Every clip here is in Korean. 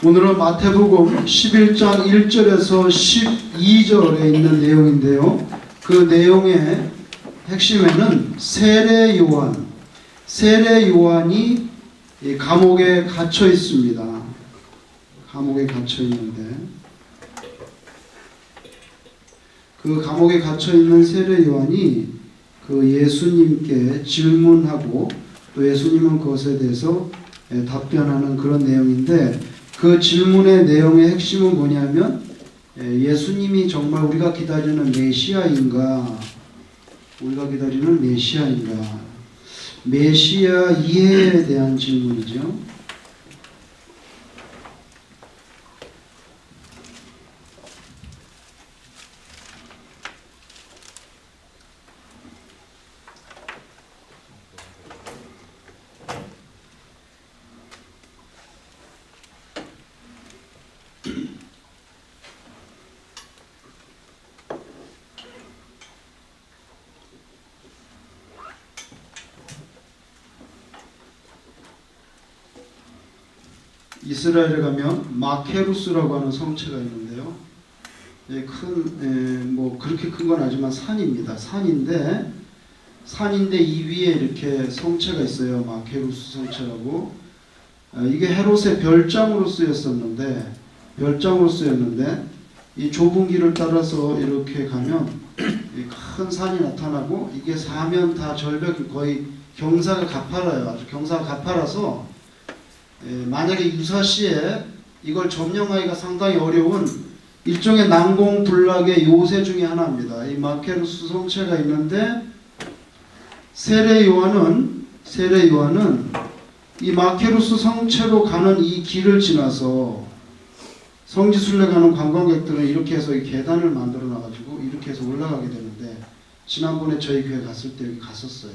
오늘은 마태복음 11장 1절에서 12절에 있는 내용인데요. 그 내용의 핵심에는 세례 요한이 감옥에 갇혀 있습니다. 감옥에 갇혀 있는데, 그 감옥에 갇혀 있는 세례 요한이 그 예수님께 질문하고 또 예수님은 그것에 대해서 답변하는 그런 내용인데, 그 질문의 내용의 핵심은 뭐냐면 예수님이 정말 우리가 기다리는 메시아인가, 메시아 이해에 대한 질문이죠. 이스라엘에 가면 마케루스라고 하는 성체가 있는데요. 그렇게 큰 건 아니지만 산입니다. 산인데 이 위에 이렇게 성체가 있어요. 마케루스 성체라고. 이게 헤롯의 별장으로 쓰였는데 이 좁은 길을 따라서 이렇게 가면 큰 산이 나타나고, 이게 사면 다 절벽이 거의 경사가 가파라요. 아주 경사가 가파라서 만약에 유사시에 이걸 점령하기가 상당히 어려운 일종의 난공불락의 요새 중에 하나입니다. 이 마케루스 성체가 있는데 세례 요한은 이 마케루스 성체로 가는 이 길을 지나서 성지순례 가는 관광객들은 이렇게 해서 이 계단을 만들어 놔가지고 이렇게 해서 올라가게 되는데, 지난번에 저희 교회 갔을 때 여기 갔었어요.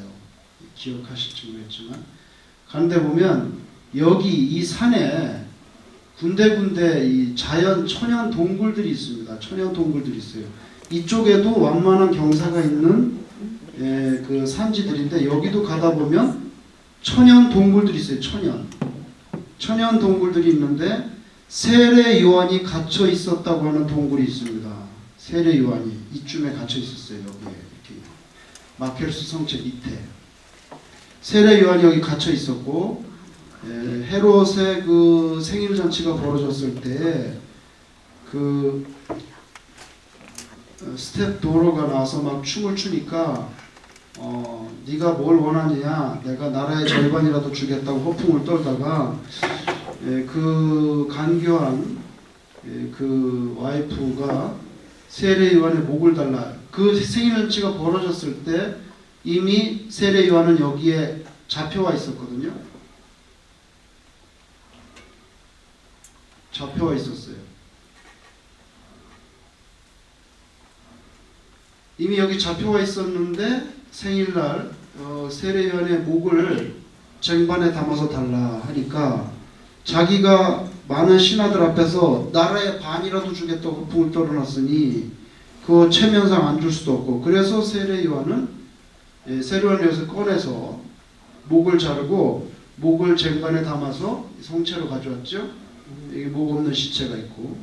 기억하실지 모르겠지만, 가는데 보면 여기 이 산에 군데군데 이 천연 동굴들이 있습니다. 천연 동굴들이 있어요. 이쪽에도 완만한 경사가 있는 그 산지들인데, 여기도 가다 보면 천연 동굴들이 있어요. 천연 동굴들이 있는데 세례 요한이 갇혀 있었다고 하는 동굴이 있습니다. 세례 요한이 이쯤에 갇혀 있었어요. 여기에 이렇게 마케루스 성체 밑에 세례 요한이 여기 갇혀 있었고, 헤롯의 그 생일 잔치가 벌어졌을 때 그 스텝 도로가 나와서 막 춤을 추니까 네가 뭘 원하느냐, 내가 나라의 절반이라도 주겠다고 허풍을 떨다가 그 간교한 그 와이프가 세례 요한의 목을 달라. 그 생일 잔치가 벌어졌을 때 이미 세례 요한은 여기에 잡혀와 있었거든요. 잡혀와 있었어요. 이미 여기 잡혀와 있었는데 생일날 세례 요한의 목을 쟁반에 담아서 달라 하니까 자기가 많은 신하들 앞에서 나라의 반이라도 주겠다고 허풍을 떨어놨으니 그 체면상 안 줄 수도 없고, 그래서 세례 요한을 여기서 꺼내서 목을 자르고 목을 쟁반에 담아서 성체로 가져왔죠. 여기 목 없는 시체가 있고,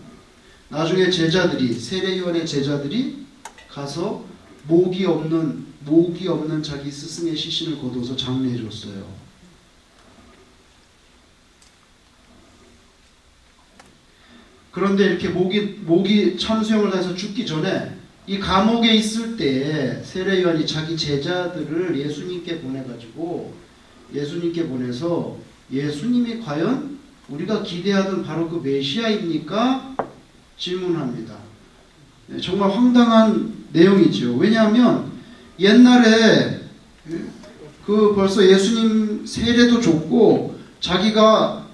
나중에 세례 요한의 제자들이 가서 목이 없는 자기 스승의 시신을 거둬서 장례해 줬어요. 그런데 이렇게 목이 참수형을 다해서 죽기 전에 이 감옥에 있을 때 세례 요한이 자기 제자들을 예수님께 보내서 예수님이 과연 우리가 기대하던 바로 그 메시아입니까? 질문합니다. 정말 황당한 내용이죠. 왜냐하면 옛날에 벌써 예수님 세례도 줬고, 자기가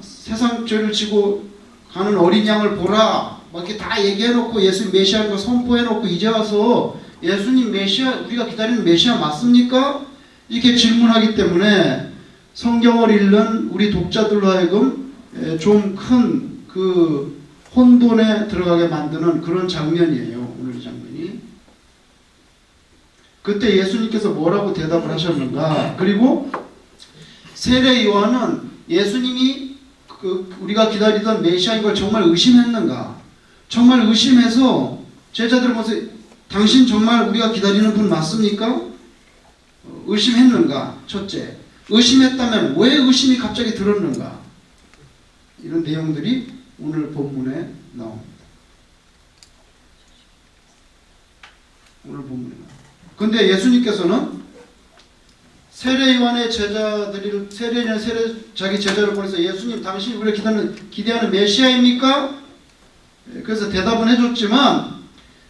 세상 죄를 지고 가는 어린 양을 보라 막 이렇게 다 얘기해놓고 예수님 메시아인 걸 선포해놓고, 이제 와서 예수님 메시아, 우리가 기다리는 메시아 맞습니까? 이렇게 질문하기 때문에 성경을 읽는 우리 독자들로 하여금 좀 큰 그 혼돈에 들어가게 만드는 그런 장면이에요. 오늘 이 장면이. 그때 예수님께서 뭐라고 대답을 하셨는가? 그리고 세례 요한은 예수님이 우리가 기다리던 메시아인 걸 정말 의심했는가? 정말 의심해서 제자들을 보면서 당신 정말 우리가 기다리는 분 맞습니까? 의심했는가? 첫째. 의심했다면 왜 의심이 갑자기 들었는가? 이런 내용들이 오늘 본문에 나옵니다. 오늘 본문에 나옵니다. 근데 예수님께서는 세례요한의 제자들이 자기 제자를 보내서 예수님 당신이 우리가 기대하는 메시아입니까? 그래서 대답은 해줬지만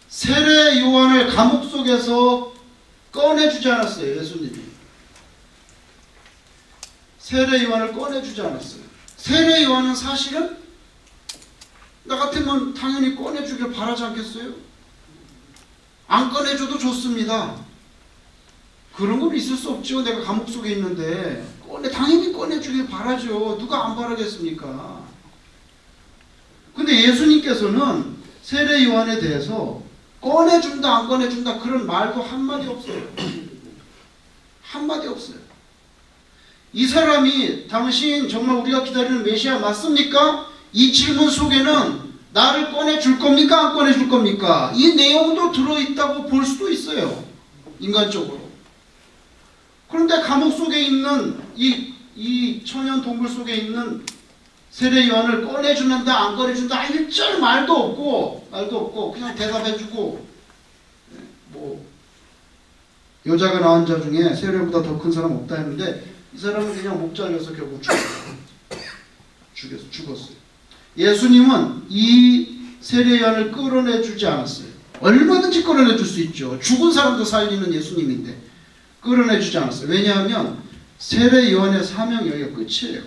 세례요한을 감옥 속에서 꺼내주지 않았어요. 예수님이 세례요한을 꺼내주지 않았어요. 세례요한은 사실은 나 같으면 당연히 꺼내주길 바라지 않겠어요? 안 꺼내줘도 좋습니다. 그런 건 있을 수 없죠. 내가 감옥 속에 있는데 당연히 꺼내주길 바라죠. 누가 안 바라겠습니까? 근데 예수님께서는 세례 요한에 대해서 꺼내준다 안 꺼내준다 그런 말도 한마디 없어요. 한마디 없어요. 이 사람이 당신 정말 우리가 기다리는 메시아 맞습니까? 이 질문 속에는 나를 꺼내줄 겁니까? 안 꺼내줄 겁니까? 이 내용도 들어있다고 볼 수도 있어요. 인간적으로. 그런데 감옥 속에 있는 이 천연 동굴 속에 있는 세례 요한을 꺼내주는다 안 꺼내준다 일절 말도 없고 그냥 대답해주고 뭐 여자가 낳은 자 중에 세례보다 더 큰 사람 없다 했는데 이 사람은 그냥 목 잘려서 결국 죽었어요. 예수님은 이 세례 요한을 끌어내주지 않았어요. 얼마든지 끌어내줄 수 있죠. 죽은 사람도 살리는 예수님인데 끌어내주지 않았어요. 왜냐하면 세례 요한의 사명이 여기가 끝이에요.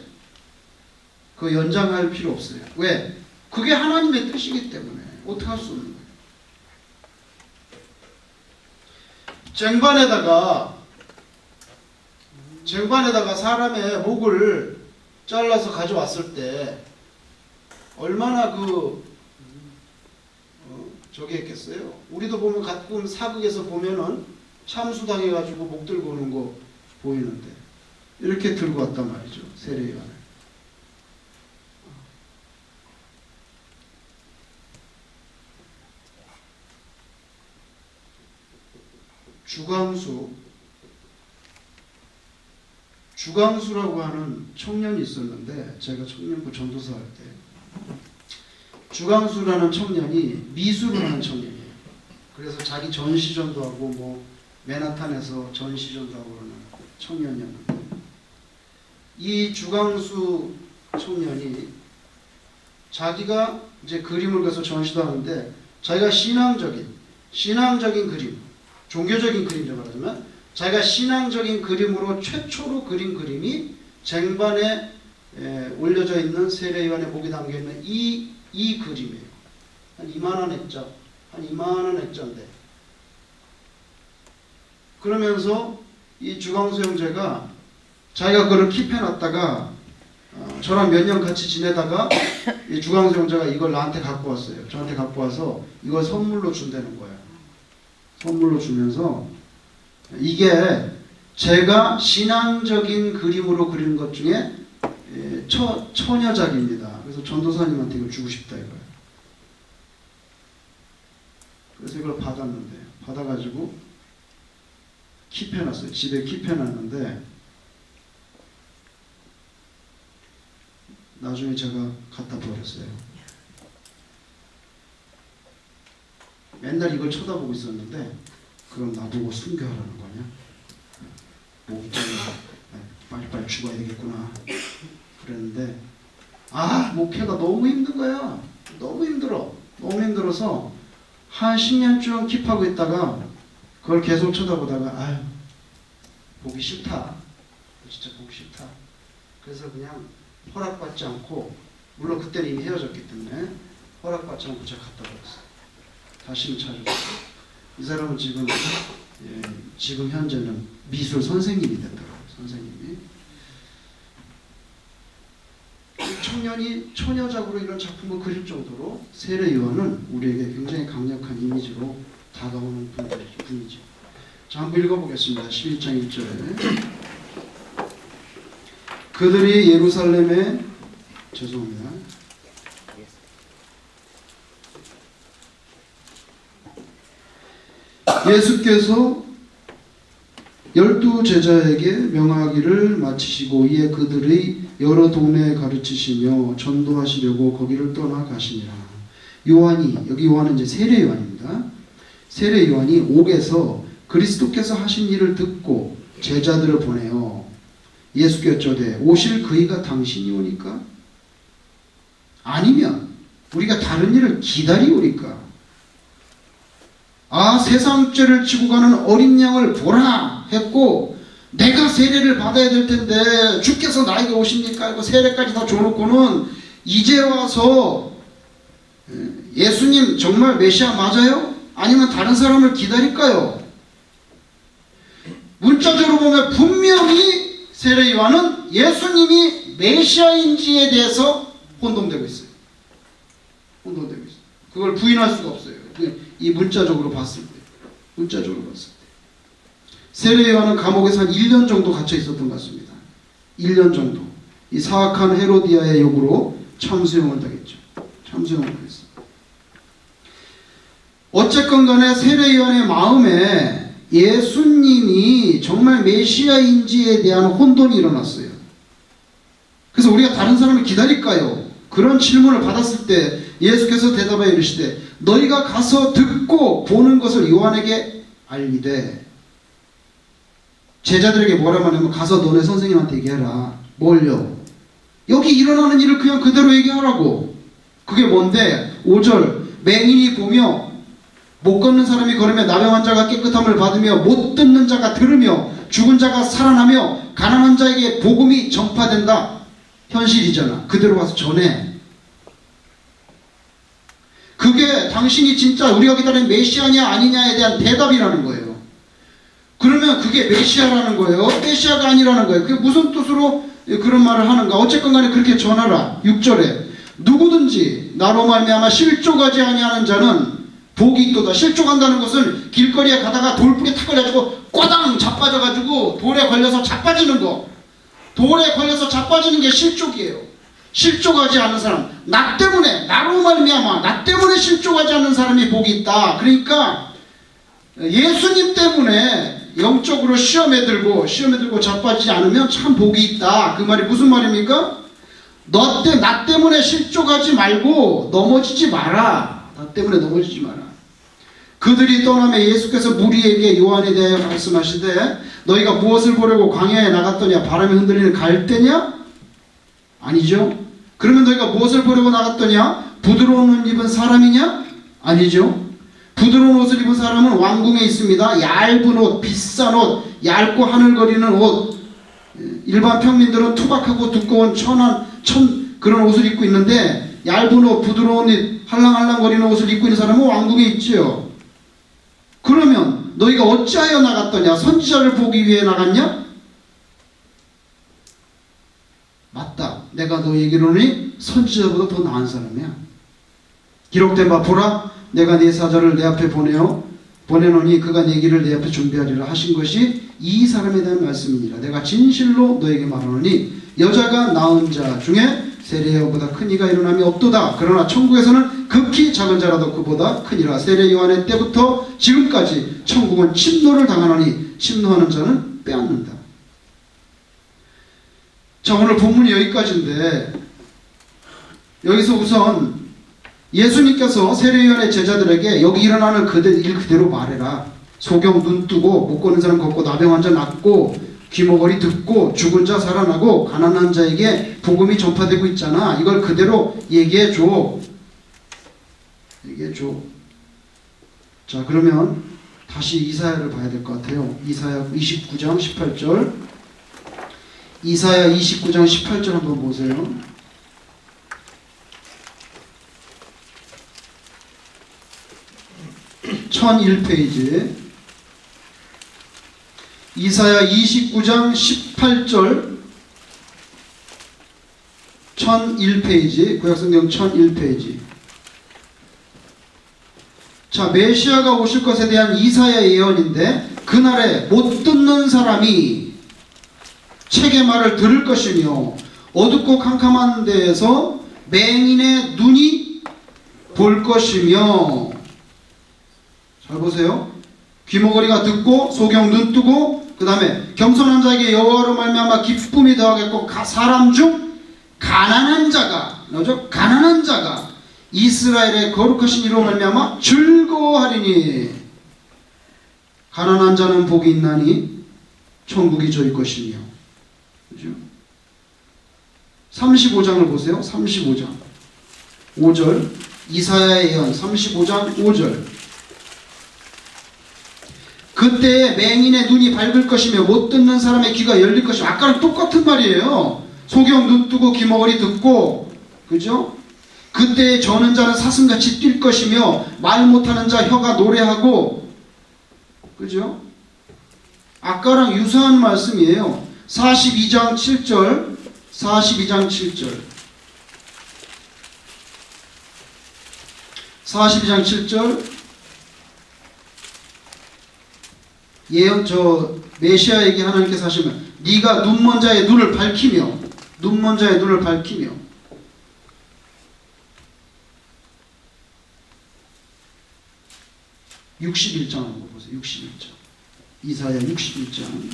그 연장할 필요 없어요. 왜? 그게 하나님의 뜻이기 때문에 어떻게 할 수 없는 거예요. 쟁반에다가 사람의 목을 잘라서 가져왔을 때 얼마나 저기 했겠어요. 우리도 보면 가끔 사극에서 보면은 참수당해가지고 목 들고 오는 거 보이는데 이렇게 들고 왔단 말이죠. 세례요한을. 주광수라고 하는 청년이 있었는데 제가 청년부 전도사 할 때 주광수라는 청년이 미술을 하는 청년이에요. 그래서 자기 전시전도 하고 뭐 맨하탄에서 전시전도 하고 그러는 청년이었는데 이 주광수 청년이 자기가 이제 그림을 그려서 전시도 하는데 자기가 신앙적인 그림, 종교적인 그림이라고 말하자면 자기가 신앙적인 그림으로 최초로 그린 그림이 쟁반에 올려져 있는 세례 요한의 목이 담겨있는 이 그림이에요. 한 이만한 액자인데 그러면서 이 주광수 형제가 자기가 그걸 킵해놨다가 저랑 몇 년 같이 지내다가 이 주광수 형제가 이걸 나한테 갖고 왔어요. 저한테 갖고 와서 이걸 선물로 준다는 거예요. 선물로 주면서 이게 제가 신앙적인 그림으로 그리는 것 중에 처녀작입니다. 그래서 전도사님한테 이걸 주고 싶다 이거예요. 그래서 이걸 받아가지고 킵해놨어요. 집에 킵해놨는데 나중에 제가 갖다 버렸어요. 맨날 이걸 쳐다보고 있었는데 그럼 나보고 순교하라는 거냐? 목이 잘려서 빨리빨리 죽어야 되겠구나 그랬는데 목회가 너무 힘든 거야. 너무 힘들어서 한 10년쯤 킵하고 있다가 그걸 계속 쳐다보다가 보기 싫다. 진짜 보기 싫다. 그래서 그냥 허락받지 않고, 물론 그때는 이미 헤어졌기 때문에 허락받지 않고 제가 갖다 버렸어요. 다시는 찾아봤어요. 이 사람은 지금 현재는 미술 선생님이 됐더라고요. 선생님이. 청년이 처녀작으로 이런 작품을 그릴 정도로 세례 요한은 우리에게 굉장히 강력한 이미지로 다가오는 분이죠. 자, 한번 읽어보겠습니다. 11장 1절에 그들이 예루살렘에 죄송합니다. 예수께서 12제자에게 명하기를 마치시고 이에 그들의 여러 동네에 가르치시며 전도하시려고 거기를 떠나 가시니라. 요한이, 여기 요한은 이제 세례 요한입니다. 세례 요한이 옥에서 그리스도께서 하신 일을 듣고 제자들을 보내요. 예수께 여쭤되 오실 그이가 당신이 오니까? 아니면 우리가 다른 일을 기다리오리까? 아, 세상 죄를 지고 가는 어린 양을 보라 했고 내가 세례를 받아야 될 텐데 주께서 나에게 오십니까? 이거 세례까지 다 줘놓고는 이제 와서 예수님 정말 메시아 맞아요? 아니면 다른 사람을 기다릴까요? 문자적으로 보면 분명히 세례 요한은 예수님이 메시아인지에 대해서 혼동되고 있어요. 혼동되고 있어요. 그걸 부인할 수가 없어요. 이 문자적으로 봤을 때. 문자적으로 봤을 때. 세례 요한은 감옥에서 한 1년 정도 갇혀 있었던 것 같습니다. 1년 정도. 이 사악한 헤로디아의 요구로 참수형을 당했죠. 참수형을 당했어요. 어쨌건 간에 세례 요한의 마음에 예수님이 정말 메시아인지에 대한 혼돈이 일어났어요. 그래서 우리가 다른 사람을 기다릴까요? 그런 질문을 받았을 때 예수께서 대답하여 이르시되 너희가 가서 듣고 보는 것을 요한에게 알리되, 제자들에게 뭐라고 하냐면 가서 너네 선생님한테 얘기해라. 뭘요? 여기 일어나는 일을 그냥 그대로 얘기하라고. 그게 뭔데? 5절 맹인이 보며 못 걷는 사람이 걸으며 나병한 자가 깨끗함을 받으며 못 듣는 자가 들으며 죽은 자가 살아나며 가난한 자에게 복음이 전파된다. 현실이잖아. 그대로 가서 전해. 그게 당신이 진짜 우리가 기다리는 메시아냐 아니냐에 대한 대답이라는 거예요. 그러면 그게 메시아라는 거예요? 메시아가 아니라는 거예요. 그게 무슨 뜻으로 그런 말을 하는가? 어쨌건 간에 그렇게 전하라. 6절에 누구든지 나로 말미암아 실족하지 아니하는 자는 복이 있도다. 실족한다는 것은 길거리에 가다가 돌불에 탁 걸려가지고 꼬당 자빠져가지고 돌에 걸려서 자빠지는 거. 돌에 걸려서 자빠지는 게 실족이에요. 실족하지 않은 사람. 나 때문에, 나로 말미암아 나 때문에 실족하지 않는 사람이 복이 있다. 그러니까 예수님 때문에 영적으로 시험에 들고 자빠지지 않으면 참 복이 있다. 그 말이 무슨 말입니까? 나 때문에 실족하지 말고 넘어지지 마라. 나 때문에 넘어지지 마라. 그들이 떠나며 예수께서 무리에게 요한에 대하여 말씀하시되 너희가 무엇을 보려고 광야에 나갔더냐? 바람이 흔들리는 갈대냐? 아니죠. 그러면 너희가 무엇을 보려고 나갔더냐? 부드러운 옷 입은 사람이냐? 아니죠. 부드러운 옷을 입은 사람은 왕궁에 있습니다. 얇은 옷, 비싼 옷, 얇고 하늘거리는 옷. 일반 평민들은 투박하고 두꺼운 그런 옷을 입고 있는데 얇은 옷, 부드러운 옷, 할랑할랑거리는 옷을 입고 있는 사람은 왕궁에 있지요. 그러면 너희가 어찌하여 나갔더냐? 선지자를 보기 위해 나갔냐? 맞다. 내가 너에게로니 선지자보다 더 나은 사람이야. 기록된 바 보라, 내가 네 사자를 내 앞에 보내노니 그가 네 길을 내 앞에 준비하리라 하신 것이 이 사람에 대한 말씀이니라. 내가 진실로 너에게 말하노니 여자가 낳은 자 중에 세례요한보다 큰 이가 일어남이 없도다. 그러나 천국에서는 극히 작은 자라도 그보다 크니라. 세례 요한의 때부터 지금까지 천국은 침노를 당하노니 침노하는 자는 빼앗는다. 자, 오늘 본문이 여기까지인데 여기서 우선 예수님께서 세례 요한의 제자들에게 여기 일어나는 일 그대로 말해라. 소경 눈 뜨고 못 걷는 사람 걷고 나병 환자 낫고 귀머거리 듣고 죽은 자 살아나고 가난한 자에게 복음이 전파되고 있잖아. 이걸 그대로 얘기해줘. 자, 그러면 다시 이사야를 봐야 될 것 같아요. 이사야 29장 18절. 이사야 29장 18절 한번 보세요. (1001페이지) 이사야 29장 18절 1001페이지 구약성경 1001페이지. 자, 메시아가 오실 것에 대한 이사야의 예언인데 그날에 못 듣는 사람이 책의 말을 들을 것이며 어둡고 캄캄한 데에서 맹인의 눈이 볼 것이며, 잘 보세요. 귀머거리가 듣고 소경 눈 뜨고, 그 다음에 겸손한 자에게 여호와로 말미암아 기쁨이 더하겠고, 사람 중 가난한 자가, 뭐죠? 가난한 자가 이스라엘의 거룩하신 이로 말미암아 즐거워하리니, 가난한 자는 복이 있나니 천국이 저희 것이며. 그죠? 35장을 보세요. 35장 5절, 이사야의 예언 35장 5절. 그때에 맹인의 눈이 밝을 것이며 못 듣는 사람의 귀가 열릴 것이며. 아까랑 똑같은 말이에요. 소경 눈 뜨고 귀머거리 듣고, 그죠? 그때에 저는 자는 사슴같이 뛸 것이며 말 못하는 자 혀가 노래하고, 그죠? 아까랑 유사한 말씀이에요. 42장 7절, 42장 7절, 42장 7절. 예언, 메시아에게 하나님께서 하시면, 네가 눈먼 자의 눈을 밝히며, 눈먼 자의 눈을 밝히며. 61장 한번 보세요. 61장. 이사야 61장.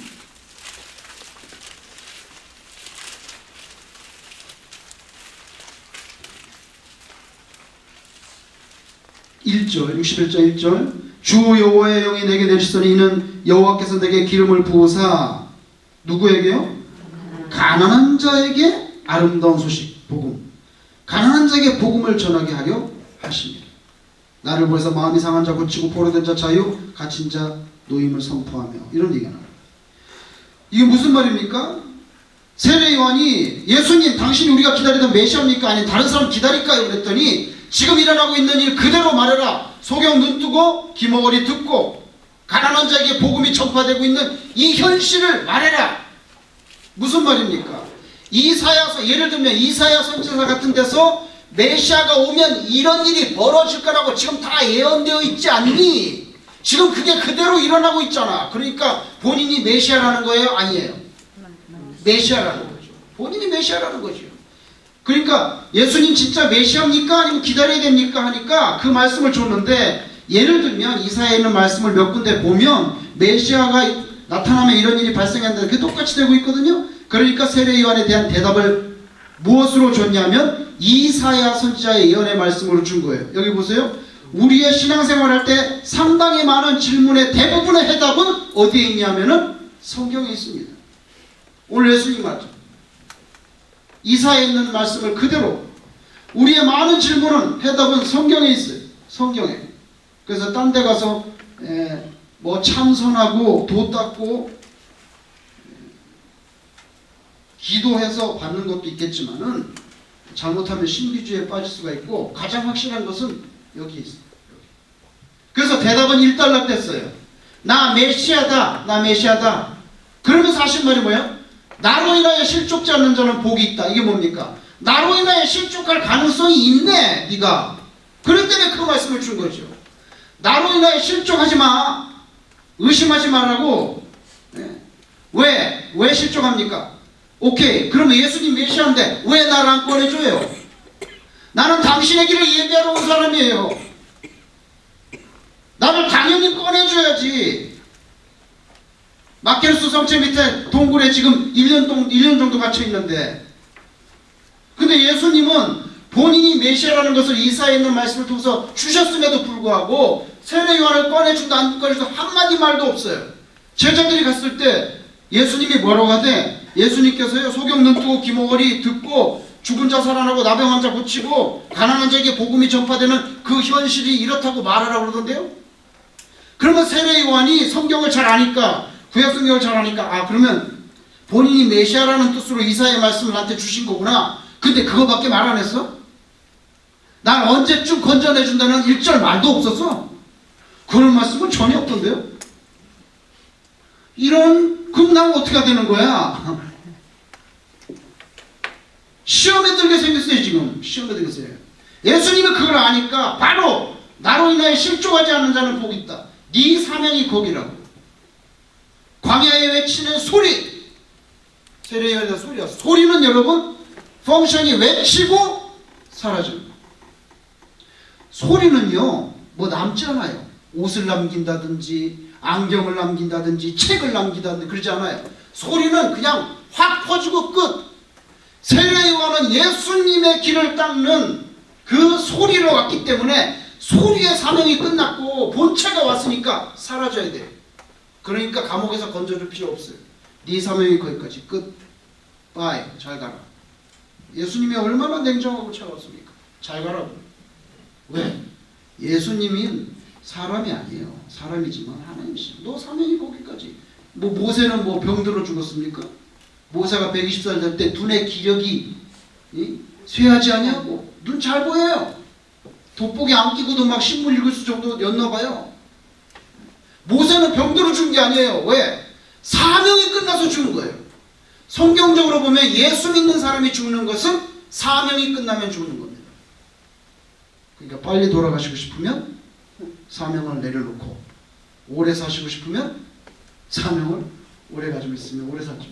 1절, 61장 1절. 주 여호와의 영이 내게 내리시더니 이는 여호와께서 내게 기름을 부으사, 누구에게요? 가난한 자에게 아름다운 소식, 복음, 가난한 자에게 복음을 전하게 하려 하십니다. 나를 보내서 마음이 상한 자 고치고 포로된 자 자유, 갇힌 자 노임을 선포하며. 이런 얘기가 나와요. 이게 무슨 말입니까? 세례 요한이 예수님 당신이 우리가 기다리던 메시아입니까? 아니면 다른 사람 기다릴까요? 그랬더니 지금 일어나고 있는 일 그대로 말해라. 소경 눈 뜨고 귀머거리 듣고 가난한 자에게 복음이 전파되고 있는 이 현실을 말해라. 무슨 말입니까? 이사야서, 예를 들면 이사야 선지자 같은 데서 메시아가 오면 이런 일이 벌어질 거라고 지금 다 예언되어 있지 않니? 지금 그게 그대로 일어나고 있잖아. 그러니까 본인이 메시아라는 거예요? 아니에요. 메시아라는 거죠. 본인이 메시아라는 거죠. 그러니까 예수님 진짜 메시아입니까? 아니면 기다려야 됩니까? 하니까 그 말씀을 줬는데, 예를 들면 이사야에 있는 말씀을 몇 군데 보면 메시아가 나타나면 이런 일이 발생한다는 게 똑같이 되고 있거든요. 그러니까 세례 요한에 대한 대답을 무엇으로 줬냐면 이사야 선지자의 예언의 말씀으로 준 거예요. 여기 보세요. 우리의 신앙생활할 때 상당히 많은 질문의 대부분의 해답은 어디에 있냐면은 성경에 있습니다. 오늘 예수님 맞죠? 이사야에 있는 말씀을 그대로, 우리의 많은 질문은 해답은 성경에 있어요. 성경에. 그래서 딴 데 가서 뭐 참선하고 도 닦고 기도해서 받는 것도 있겠지만은 잘못하면 신비주의에 빠질 수가 있고, 가장 확실한 것은 여기 있어요. 그래서 대답은 일단락됐어요. 나 메시아다, 나 메시아다. 그러면서 하신 말이 뭐예요? 나로 인하여 실족지 않는 자는 복이 있다. 이게 뭡니까? 나로 인하여 실족할 가능성이 있네, 네가. 그렇기 때문에 그 말씀을 준 거죠. 나로 인하여 실족하지 마, 의심하지 말라고. 왜 실족합니까? 오케이, 그러면 예수님 메시아인데 왜 나를 안 꺼내줘요? 나는 당신의 길을 예배하러 온 사람이에요. 나를 당연히 꺼내줘야지. 마케르스 성체 밑에 동굴에 지금 1년 정도 갇혀 있는데, 근데 예수님은 본인이 메시아라는 것을 이사야에 있는 말씀을 통해서 주셨음에도 불구하고 세례 요한을 꺼내준다 안 꺼내준다 한마디 말도 없어요. 제자들이 갔을 때 예수님이 뭐라고 하대? 예수님께서요, 소경 눈 뜨고 귀머거리 듣고 죽은 자 살아나고 나병 환자 고치고 가난한 자에게 복음이 전파되는 그 현실이 이렇다고 말하라고 그러던데요. 그러면 세례 요한이 성경을 잘 아니까, 구약 성경을 잘 아니까, 아, 그러면 본인이 메시아라는 뜻으로 이사야의 말씀을 나한테 주신 거구나. 근데 그거밖에 말 안 했어? 날 언제쯤 건져내준다는 일절 말도 없었어. 그런 말씀은 전혀 없던데요. 그럼 난 어떻게 해야 되는 거야? 시험에 들게 생겼어요. 지금 시험에 들겠어요. 예수님이 그걸 아니까 바로 나로 인하여 실족하지 않는 자는 복이 있다. 네 사명이 거기라고. 광야에 외치는 소리, 세례요한의 소리야. 소리는 여러분 펑션이 외치고 사라집니다. 소리는요 뭐 남지 않아요. 옷을 남긴다든지 안경을 남긴다든지 책을 남긴다든지 그러지 않아요. 소리는 그냥 확 퍼지고 끝. 세례요한은 예수님의 길을 닦는 그 소리로 왔기 때문에 소리의 사명이 끝났고 본체가 왔으니까 사라져야 돼요. 그러니까 감옥에서 건져줄 필요 없어요. 네 사명이 거기까지 끝. 바이. 잘 가라. 예수님이 얼마나 냉정하고 차갑습니까? 잘 가라고. 왜? 예수님이 사람이 아니에요. 사람이지만 하나님이시죠. 너 사명이 거기까지. 뭐 모세는 뭐 병들어 죽었습니까? 모세가 120살 될 때 눈의 기력이 쇠하지 아니하고 눈 잘 보여요. 돋보기 안 끼고도 막 신문 읽을 수 정도였나 봐요. 모세는 병들어 죽은 게 아니에요. 왜? 사명이 끝나서 죽은 거예요. 성경적으로 보면 예수 믿는 사람이 죽는 것은 사명이 끝나면 죽는 겁니다. 그러니까 빨리 돌아가시고 싶으면 사명을 내려놓고 오래 사시고 싶으면 사명을 오래 가지고 있으면 오래 살죠.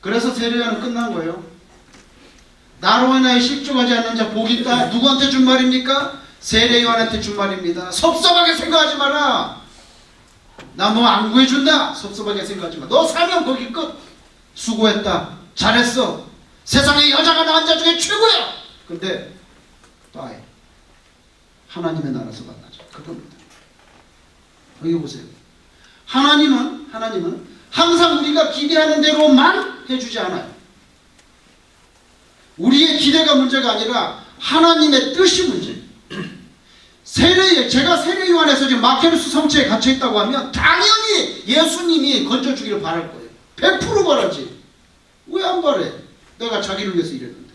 그래서 세례요한은 끝난 거예요. 나로 인하여 실족하지 않는 자 복이 있다. 누구한테 준 말입니까? 세례요한한테 준 말입니다. 섭섭하게 생각하지 마라. 나 너 안 구해준다. 섭섭하게 생각하지 마. 너 사명 거기 끝. 수고했다. 잘했어. 세상에 여자가 낳은 자 중에 최고야. 근데 빠이. 하나님의 나라에서 만나자. 그겁니다. 여기 보세요. 하나님은 항상 우리가 기대하는 대로만 해주지 않아요. 우리의 기대가 문제가 아니라 하나님의 뜻이 문제예요. 제가 세례요한에서 지금 마케르스 성체에 갇혀있다고 하면 당연히 예수님이 건져주기를 바랄 거예요. 100% 바라지. 왜 안 바래? 내가 자기를 위해서 이랬는데.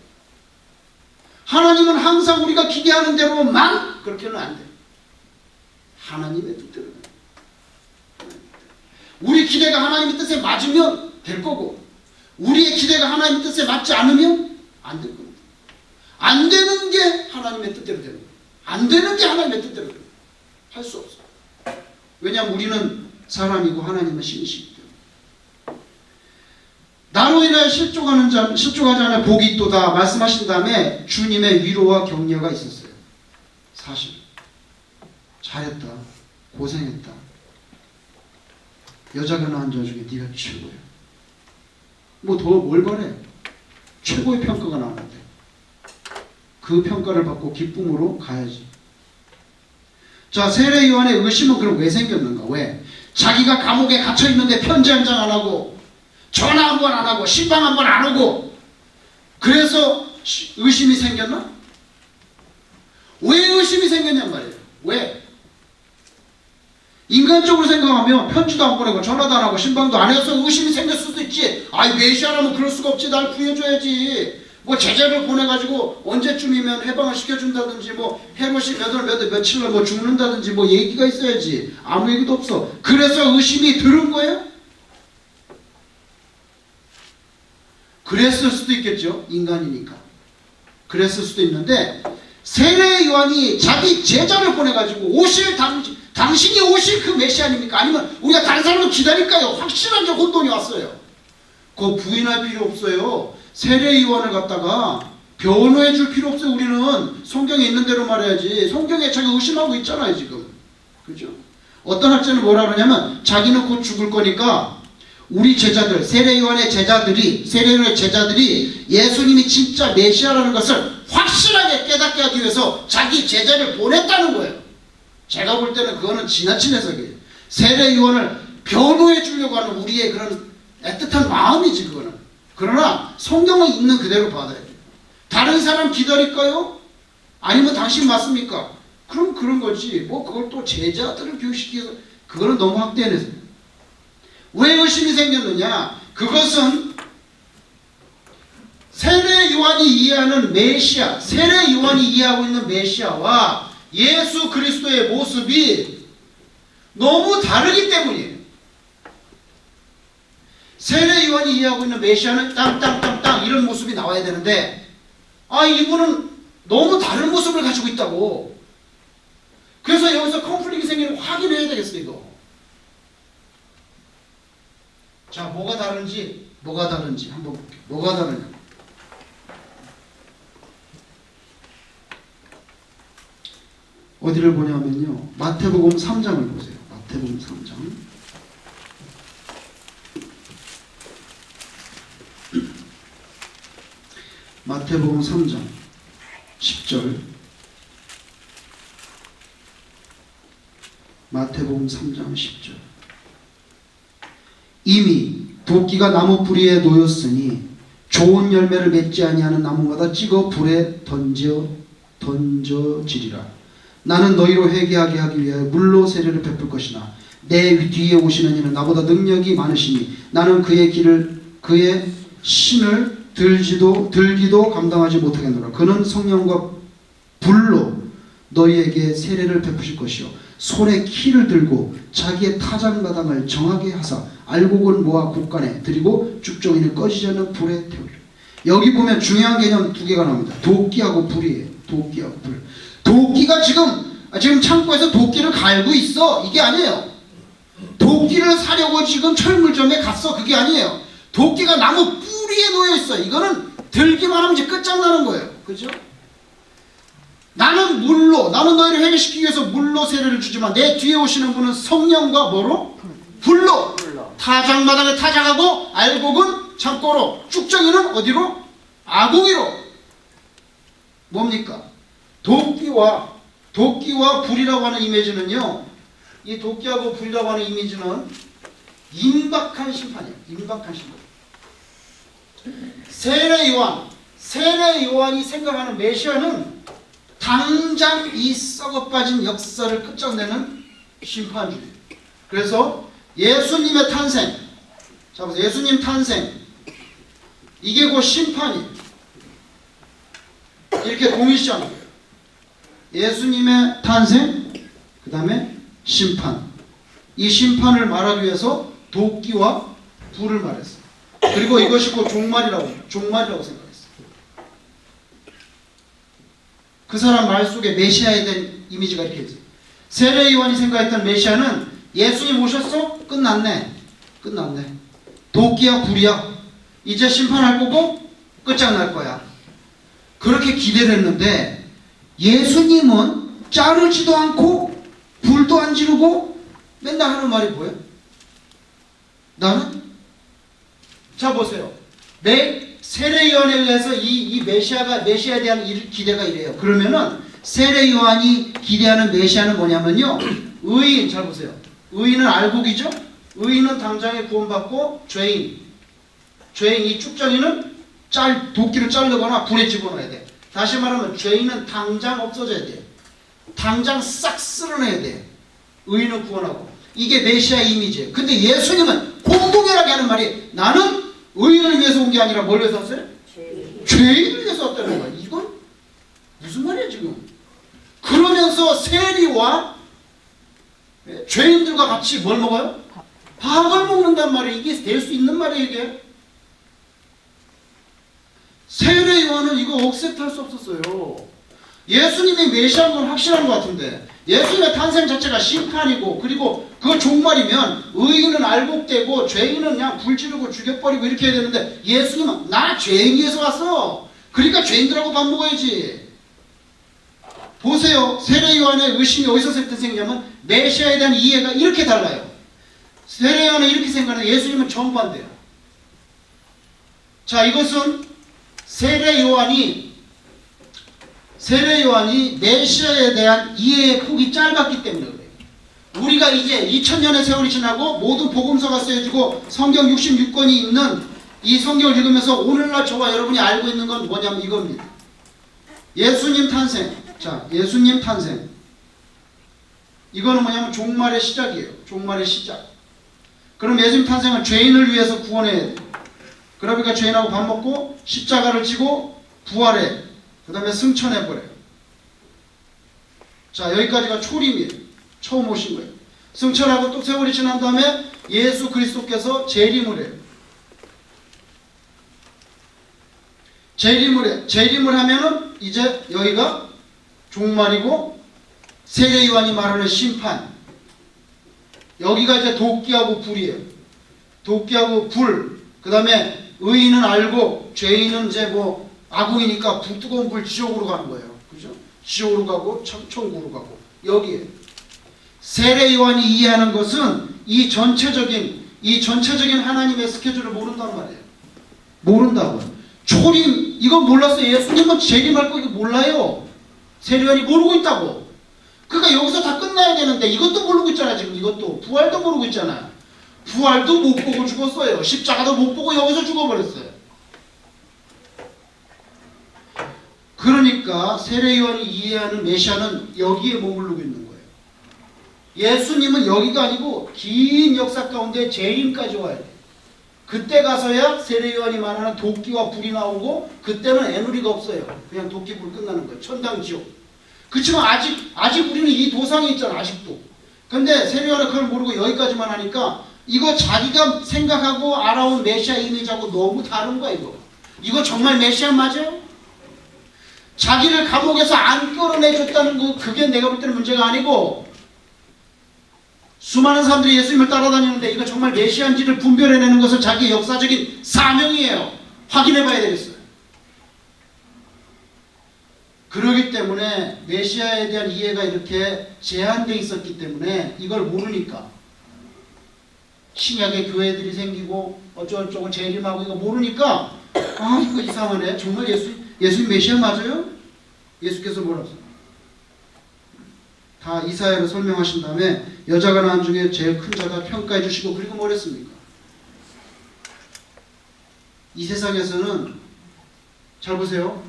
하나님은 항상 우리가 기대하는 대로만 그렇게는 안 돼. 하나님의 뜻대로. 우리 기대가 하나님의 뜻에 맞으면 될 거고 우리의 기대가 하나님의 뜻에 맞지 않으면 안 될 겁니다. 안 되는 게 하나님의 뜻대로 되는 거예요. 안 되는 게 하나님의 뜻대로 되는 거예요. 할 수 없어요. 왜냐하면 우리는 사람이고 하나님은 신이시기 때문에. 나로 인하여 실족하지 않아 복이 있도다 말씀하신 다음에 주님의 위로와 격려가 있었어요. 사실 잘했다. 고생했다. 여자가 낳은 자 중에 네가 최고야. 뭐 더 뭘 바래? 최고의 평가가 나오는데 그 평가를 받고 기쁨으로 가야지. 자, 세례요한의 의심은 그럼 왜 생겼는가? 왜? 자기가 감옥에 갇혀있는데 편지 한 장 안 하고 전화 한 번 안 하고 신방 한 번 안 오고 그래서 의심이 생겼나? 왜 의심이 생겼냔 말이에요. 왜? 인간적으로 생각하면 편지도 안 보내고 전화도 안 하고 신방도 안 해서 의심이 생길 수도 있지. 아이 메시아라면 그럴 수가 없지. 날 구해줘야지. 뭐 제자를 보내가지고 언제쯤이면 해방을 시켜준다든지 뭐 헤롯이 며칠날 뭐 죽는다든지 뭐 얘기가 있어야지. 아무 얘기도 없어. 그래서 의심이 들은 거예요? 그랬을 수도 있겠죠. 인간이니까. 그랬을 수도 있는데 세례 요한이 자기 제자를 보내가지고 오실 당신이 오실 그 메시아입니까? 아니면 우리가 다른 사람을 기다릴까요? 확실하게 혼돈이 왔어요. 그거 부인할 필요 없어요. 세례 요한을 갖다가 변호해 줄 필요 없어요. 우리는 성경에 있는 대로 말해야지. 성경에 자기가 의심하고 있잖아요 지금. 그죠? 어떤 학자는 뭐라 그러냐면 자기는 곧 죽을 거니까 우리 제자들, 세례 요한의 제자들이 예수님이 진짜 메시아라는 것을 확실하게 깨닫게 하기 위해서 자기 제자를 보냈다는 거예요. 제가 볼 때는 그거는 지나친 해석이에요. 세례 요한을 변호해 주려고 하는 우리의 그런 애틋한 마음이지 그거는. 그러나 성경은 있는 그대로 받아야 돼요. 다른 사람 기다릴까요? 아니면 당신 맞습니까? 그럼 그런 거지. 뭐 그걸 또 제자들을 교육시키기 위해서 그거는 너무 확대해서. 왜 의심이 생겼느냐? 그것은 세례 요한이 이해하는 메시아, 세례 요한이 이해하고 있는 메시아와 예수 그리스도의 모습이 너무 다르기 때문이에요. 세례 요한이 이해하고 있는 메시아는 땅땅땅땅 이런 모습이 나와야 되는데 이분은 너무 다른 모습을 가지고 있다고. 그래서 여기서 컨플릭이 생기는 거 확인해야 되겠어 이거. 자, 뭐가 다른지 한번 볼게요. 뭐가 다르냐? 어디를 보냐면요. 마태복음 3장을 보세요. 마태복음 3장. 마태복음 3장 10절. 마태복음 3장 10절. 이미 도끼가 나무 뿌리에 놓였으니 좋은 열매를 맺지 아니하는 나무마다 찍어 불에 던져지리라. 나는 너희로 회개하게 하기 위하여 물로 세례를 베풀 것이나 내 뒤에 오시는 이는 나보다 능력이 많으시니 나는 그의 신을 들기도 감당하지 못하겠노라. 그는 성령과 불로 너희에게 세례를 베푸실 것이요 손에 키를 들고 자기의 타작마당을 정하게 하사 알곡은 모아 곳간에 들이고 쭉정이는 꺼지지 않는 불에 태우리라. 여기 보면 중요한 개념 두 개가 나옵니다. 도끼하고 불이에요. 도끼하고 불. 도끼가 지금 창고에서 도끼를 갈고 있어. 이게 아니에요. 도끼를 사려고 지금 철물점에 갔어. 그게 아니에요. 도끼가 나무 뿌리에 놓여 있어. 이거는 들기만 하면 이제 끝장나는 거예요. 그죠? 나는 너희를 회개시키기 위해서 물로 세례를 주지만 내 뒤에 오시는 분은 성령과 뭐로? 불로. 타작마당에 타작하고 알곡은 창고로, 쭉정이는 어디로? 아궁이로. 뭡니까? 도끼와 불이라고 하는 이미지는요, 이 도끼하고 불이라고 하는 이미지는 임박한 심판이에요. 임박한 심판. 세례 요한이 생각하는 메시아는 당장 이 썩어빠진 역사를 끝장내는 심판주의. 그래서 예수님의 탄생, 자 보세요. 예수님 탄생, 이게 곧 심판이에요. 이렇게 동일시하는 거예요. 예수님의 탄생, 그 다음에 심판. 이 심판을 말하기 위해서 도끼와 불을 말했어요. 그리고 이것이 곧 종말이라고 생각했어요. 그 사람 말 속에 메시아에 대한 이미지가 이렇게 있어요. 세례 요한이 생각했던 메시아는 예수님 오셨어? 끝났네. 도끼야 불이야. 이제 심판할 거고 끝장날 거야. 그렇게 기대를 했는데 예수님은 자르지도 않고 불도 안 지르고 맨날 하는 말이 뭐예요? 나는? 자 보세요. 세례 요한에 의해서 이 메시아에 대한 기대가 이래요. 그러면은 세례 요한이 기대하는 메시아는 뭐냐면요. 의인, 잘 보세요. 의인은 알곡이죠? 의인은 당장에 구원받고 죄인 이 쭉정이는 도끼를 자르거나 불에 집어넣어야 돼. 다시 말하면 죄인은 당장 없어져야 돼. 당장 싹 쓸어내야 돼. 의인은 구원하고. 이게 메시아의 이미지예요. 근데 예수님은 공공연하게 하는 말이 나는 의인을 위해서 온 게 아니라 뭘 위해서 왔어요? 죄인을 위해서 왔다는 거야. 이건 무슨 말이야 지금? 그러면서 세리와 죄인들과 같이 뭘 먹어요? 밥을 먹는단 말이에요. 이게 될 수 있는 말이에요 이게? 세례 요한은 이거 억셉트할 수 없었어요. 예수님이 메시아인 건 확실한 것 같은데 예수님의 탄생 자체가 심판이고 그리고 그 종말이면 의인은 알곡되고 죄인은 그냥 불 지르고 죽여버리고 이렇게 해야 되는데 예수님은 나 죄인 위해서 왔어. 그러니까 죄인들하고 밥 먹어야지. 보세요. 세례 요한의 의심이 어디서 생기냐면 메시아에 대한 이해가 이렇게 달라요. 세례 요한은 이렇게 생각하는데 예수님은 정반대예요. 자, 이것은 세례 요한이 메시아에 대한 이해의 폭이 짧았기 때문에 그래요. 우리가 이제 2000년의 세월이 지나고 모든 복음서가 쓰여지고 성경 66권이 있는 이 성경을 읽으면서 오늘날 저와 여러분이 알고 있는 건 뭐냐면 이겁니다. 예수님 탄생. 자, 예수님 탄생. 이거는 뭐냐면 종말의 시작이에요. 종말의 시작. 그럼 예수님 탄생은 죄인을 위해서 구원해야 돼. 그러니까 죄인하고 밥 먹고 십자가를 지고 부활해. 그 다음에 승천해버려요. 자, 여기까지가 초림이에요. 처음 오신 거예요. 승천하고 또 세월이 지난 다음에 예수 그리스도께서 재림을 해요. 재림을 하면은 이제 여기가 종말이고 세례 요한이 말하는 심판. 여기가 이제 도끼하고 불이에요. 도끼하고 불. 그 다음에 의인은 알고 죄인은 이제 뭐 아궁이니까 뜨거운 불 지옥으로 가는 거예요. 그죠? 지옥으로 가고 천국으로 가고. 여기에. 세례 요한이 이해하는 것은 이 전체적인 하나님의 스케줄을 모른단 말이에요. 모른다고. 초림, 이건 몰랐어요. 예수님은 재림할 거 이거 몰라요. 세례 요한이 모르고 있다고. 그러니까 여기서 다 끝나야 되는데 이것도 모르고 있잖아. 지금 이것도. 부활도 모르고 있잖아. 부활도 못 보고 죽었어요. 십자가도 못 보고 여기서 죽어버렸어요. 그러니까 세례 요한이 이해하는 메시아는 여기에 머무르고 있는 거예요. 예수님은 여기가 아니고 긴 역사 가운데 재림까지 와야 돼. 그때 가서야 세례 요한이 말하는 도끼와 불이 나오고, 그때는 애누리가 없어요. 그냥 도끼 불 끝나는 거예요. 천당 지옥. 그렇지만 아직 우리는 이 도상에 있잖아. 아직도. 근데 세례 요한은 그걸 모르고 여기까지만 하니까 이거 자기가 생각하고 알아온 메시아 이미지하고 너무 다른 거야. 이거 정말 메시아 맞아요? 자기를 감옥에서 안 끌어내줬다는 거, 그게 내가 볼 때는 문제가 아니고, 수많은 사람들이 예수님을 따라다니는데 이거 정말 메시아인지를 분별해내는 것은 자기의 역사적인 사명이에요. 확인해 봐야 되겠어요. 그러기 때문에 메시아에 대한 이해가 이렇게 제한되어 있었기 때문에 이걸 모르니까 신약의 교회들이 생기고 어쩌고저쩌고 재림하고 이거 모르니까 이거 이상하네. 정말 예수님 메시아 맞아요? 예수께서 뭐라고 다 이사야로 설명하신 다음에 여자가 낳은 중에 제일 큰 자가 평가해 주시고, 그리고 뭘 했습니까? 이 세상에서는 잘 보세요.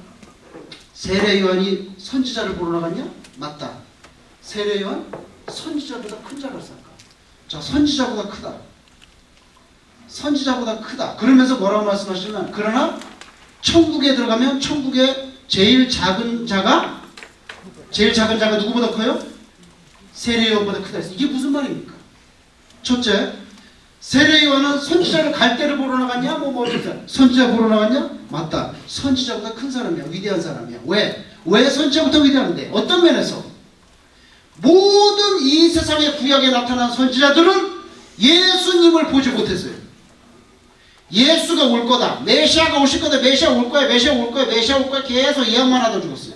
세례 요한이 선지자를 보러 나갔냐? 맞다. 세례 요한 선지자보다 큰 자를 쌓까. 자, 선지자보다 크다. 선지자보다 크다. 그러면서 뭐라고 말씀하시냐면, 그러나 천국에 들어가면 천국의 제일 작은 자가 누구보다 커요? 세례 요한보다 크다 했어요. 이게 무슨 말입니까? 첫째, 세례 요한은 선지자를 갈대를 보러 나갔냐? 선지자 보러 나갔냐? 맞다. 선지자보다 큰 사람이야. 위대한 사람이야. 왜 선지자부터 위대한데? 어떤 면에서? 모든 이 세상의 구약에 나타난 선지자들은 예수님을 보지 못했어요. 예수가 올 거다. 메시아가 오실 거다. 메시아 올 거야. 메시아 올 거야. 메시아 올 거야. 계속 예언만 하다 죽었어요.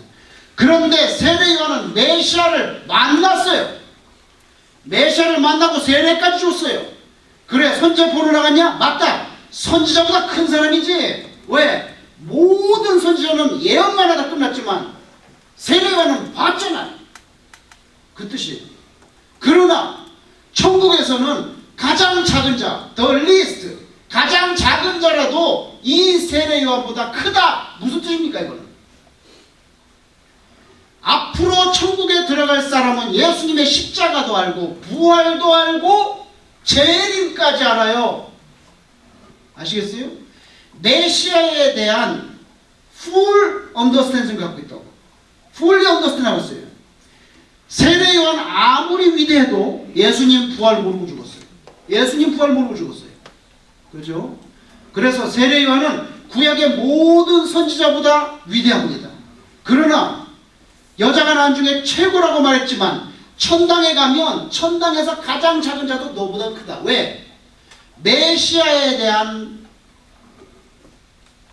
그런데 세례 요한은 메시아를 만났어요. 메시아를 만나고 세례까지 줬어요. 그래, 선지자 보러 나갔냐? 맞다. 선지자보다 큰 사람이지. 왜? 모든 선지자는 예언만 하다 끝났지만 세례 요한은 봤잖아요. 그 뜻이. 그러나 천국에서는 가장 작은 자, the least, 가장 작은 자라도 이 세례 요한보다 크다. 무슨 뜻입니까 이거는? 앞으로 천국에 들어갈 사람은 예수님의 십자가도 알고 부활도 알고 재림까지 알아요. 아시겠어요? 메시아에 대한 full understanding 갖고 있다고. fully understand 하고 있어요. 세례 요한 아무리 위대해도 예수님 부활 모르고 죽었어요. 예수님 부활 모르고 죽었어요. 그렇죠? 그래서 세례 요한은 구약의 모든 선지자보다 위대합니다. 그러나 여자가 낳은 중에 최고라고 말했지만 천당에 가면 천당에서 가장 작은 자도 너보다 크다. 왜? 메시아에 대한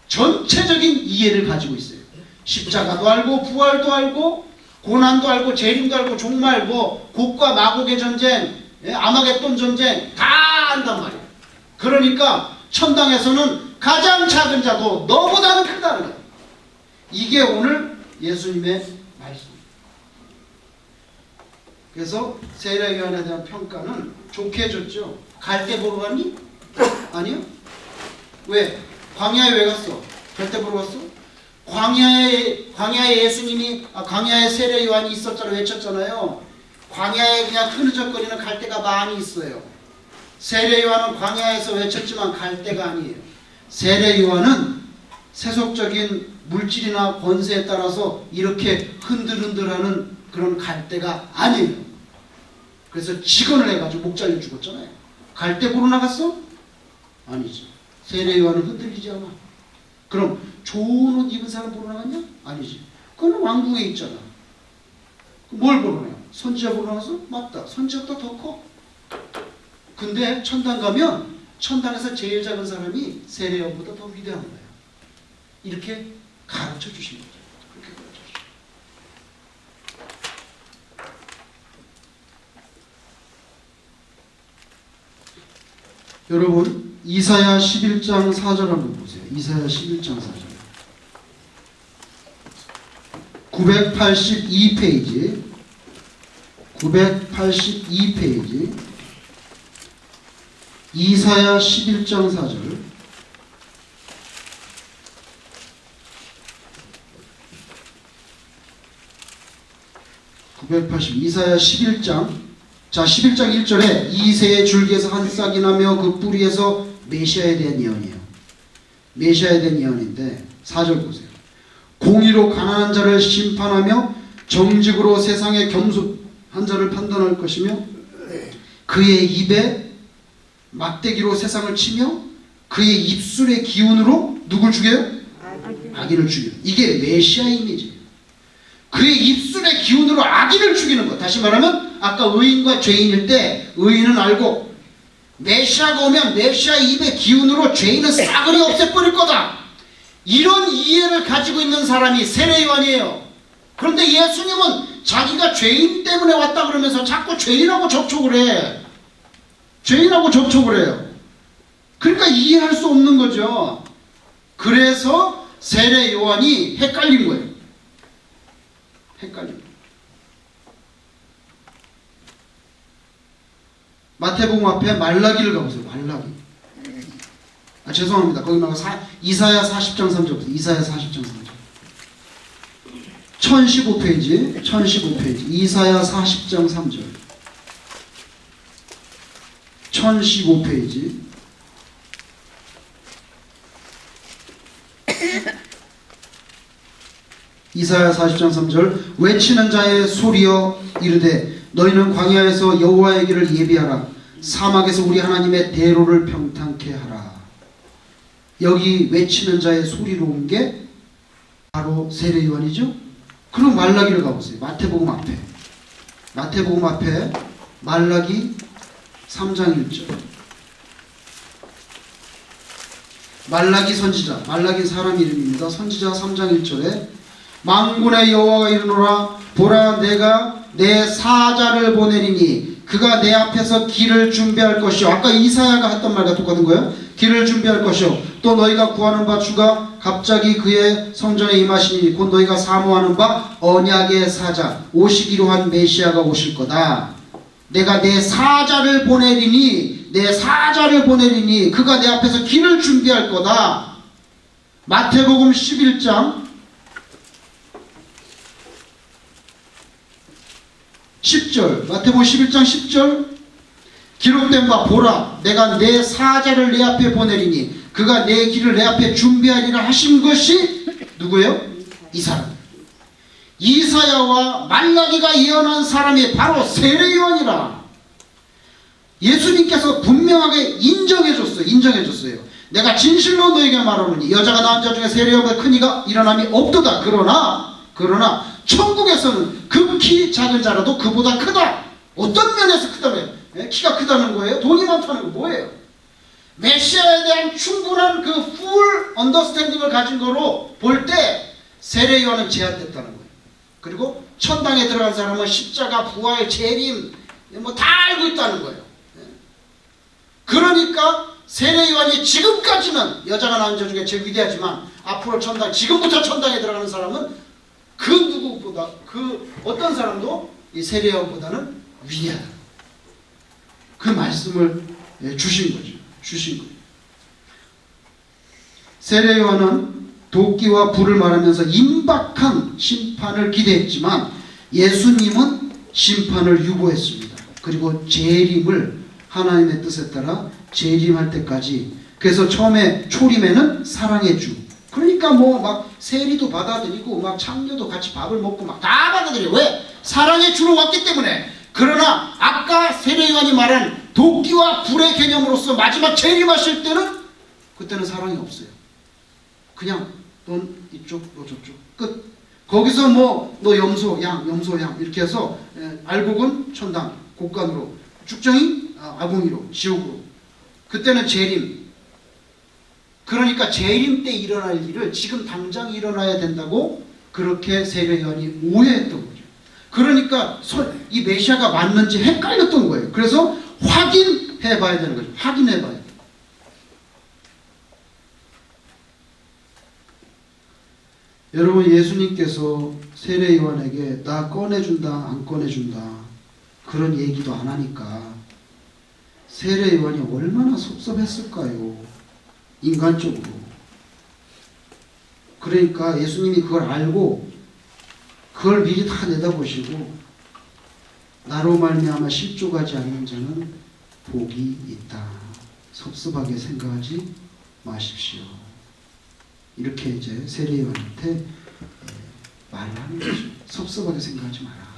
전체적인 이해를 가지고 있어요. 십자가도 알고 부활도 알고 고난도 알고 재림도 알고 종말 곡과 마곡의 전쟁, 아마겟돈 전쟁 다 안단 말이에요. 그러니까 천당에서는 가장 작은 자도 너보다는 크다는 거예요. 이게 오늘 예수님의 말씀입니다. 그래서 세례 요한에 대한 평가는 좋게 해줬죠. 갈대 보러 갔니? 아니요. 왜? 광야에 왜 갔어? 갈대 보러 갔어? 광야에 예수님이 광야에 세례 요한이 있었잖아 외쳤잖아요. 광야에 그냥 흐느적거리는 갈대가 많이 있어요. 세례 요한은 광야에서 외쳤지만 갈대가 아니에요. 세례 요한은 세속적인 물질이나 권세에 따라서 이렇게 흔들흔들하는 그런 갈대가 아니에요. 그래서 직언을 해가지고 목 잘려 죽었잖아요. 갈대 보러 나갔어? 아니지. 세례 요한은 흔들리지 않아. 그럼 좋은 옷 입은 사람 보러 나갔냐? 아니지. 그건 왕궁에 있잖아. 뭘 보러 나가? 선지자 보러 나가서? 맞다. 선지자보다 더 커. 근데 천당 가면 천당에서 제일 작은 사람이 세례 요한보다 더 위대한 거예요. 이렇게 가르쳐 주신 거죠. 그렇게 가르쳐 주신 거죠. 여러분 이사야 11장 4절 한번 보세요. 이사야 11장 4절 982페이지 982페이지 이사야 11장 4절 이사야 11장 자 11장 1절에 이새의 줄기에서 한 싹이 나며 그 뿌리에서 메시아에 대한 예언이에요. 메시아에 대한 예언인데 4절 보세요. 공의로 가난한 자를 심판하며 정직으로 세상의 겸손한 자를 판단할 것이며 그의 입에 막대기로 세상을 치며 그의 입술의 기운으로 누굴 죽여요? 악인을 죽여요. 이게 메시아 이미지예요. 그의 입술의 기운으로 악인을 죽이는 것. 다시 말하면 아까 의인과 죄인일 때 의인은 알고 메시아가 오면 메시아의 입의 기운으로 죄인은 싸그리 없애버릴 거다. 이런 이해를 가지고 있는 사람이 세례요한이에요. 그런데 예수님은 자기가 죄인 때문에 왔다 그러면서 자꾸 죄인하고 접촉을 해. 죄인하고 접촉을 해요. 그러니까 이해할 수 없는 거죠. 그래서 세례요한이 헷갈린 거예요. 헷갈린 거예요. 마태복음 앞에 말라기를 가보세요. 말라기. 죄송합니다. 거기 말고 이사야 40장 3절. 이사야 40장 3절. 1015페이지. 1015페이지. 이사야 40장 3절. 1015페이지. 이사야 40장 3절. 외치는 자의 소리여 이르되 너희는 광야에서 여호와의 길을 예비하라. 사막에서 우리 하나님의 대로를 평탄케 하라. 여기 외치는 자의 소리로 온 게 바로 세례요한이죠. 그럼 말라기를 가보세요. 마태복음 앞에. 마태복음 앞에 말라기 3장 1절. 말라기 선지자. 말라기 사람 이름입니다. 선지자 3장 1절에 만군의 여호와가 이르노라 보라 내가 내 사자를 보내리니 그가 내 앞에서 길을 준비할 것이요. 아까 이사야가 했던 말과 똑같은 거예요. 길을 준비할 것이요. 또 너희가 구하는 바 주가 갑자기 그의 성전에 임하시니 곧 너희가 사모하는 바 언약의 사자 오시기로 한 메시아가 오실 거다. 내가 내 사자를 보내리니 그가 내 앞에서 길을 준비할 거다. 마태복음 11장 10절 마태복음 11장 10절 기록된 바 보라 내가 내 사자를 내 앞에 보내리니 그가 내 길을 내 앞에 준비하리라 하신 것이 누구예요? 이 사람. 이사야와 말라기가 예언한 사람이 바로 세례요한이라. 예수님께서 분명하게 인정해줬어요. 내가 진실로 너에게 말하노니 여자가 낳은 자 중에 세례요한보다 큰 이가 일어남이 없도다. 그러나 천국에서는 극히 작은 자라도 그보다 크다. 어떤 면에서 크다면 키가 크다는 거예요? 돈이 많다는 거 뭐예요? 메시아에 대한 충분한 그 full understanding을 가진 거로 볼 때 세례요한은 제한됐다는 거예요. 그리고 천당에 들어간 사람은 십자가, 부활, 재림 뭐 다 알고 있다는 거예요. 그러니까 세례요한이 지금까지는 여자가 낳은 자 중에 제일 위대하지만 앞으로 지금부터 천당에 들어가는 사람은 그 누구보다 그 어떤 사람도 이 세례요한보다는 위대하다. 그 말씀을 주신 거예요. 세례요한은 도끼와 불을 말하면서 임박한 심판을 기대했지만 예수님은 심판을 유보했습니다. 그리고 재림을 하나님의 뜻에 따라 재림할 때까지. 그래서 처음에 초림에는 사랑의 주. 그러니까 뭐 막 세리도 받아들이고 막 창녀도 같이 밥을 먹고 막 다 받아들여. 왜? 사랑의 주로 왔기 때문에. 그러나 아까 세례요한이 말한 도끼와 불의 개념으로서 마지막 재림하실 때는 그때는 사랑이 없어요. 그냥 넌 이쪽 너 저쪽 끝. 거기서 뭐 너 염소 양 이렇게 해서 알곡은 천당 곡간으로 쭉정이 아궁이로 지옥으로. 그때는 재림. 그러니까 재림 때 일어날 일을 지금 당장 일어나야 된다고 그렇게 세례요한이 오해했던 거죠. 그러니까 이 메시아가 맞는지 헷갈렸던 거예요. 그래서 확인해 봐야 되는 거죠. 확인해 봐야 돼요. 여러분, 예수님께서 세례 요한에게 나 꺼내준다 안 꺼내준다 그런 얘기도 안 하니까 세례 요한이 얼마나 섭섭했을까요? 인간적으로. 그러니까 예수님이 그걸 알고 그걸 미리 다 내다보시고 나로 말미암아 실족하지 않는 자는 복이 있다. 섭섭하게 생각하지 마십시오. 이렇게 이제 세례 요한한테 말을 하는 거죠. 섭섭하게 생각하지 마라.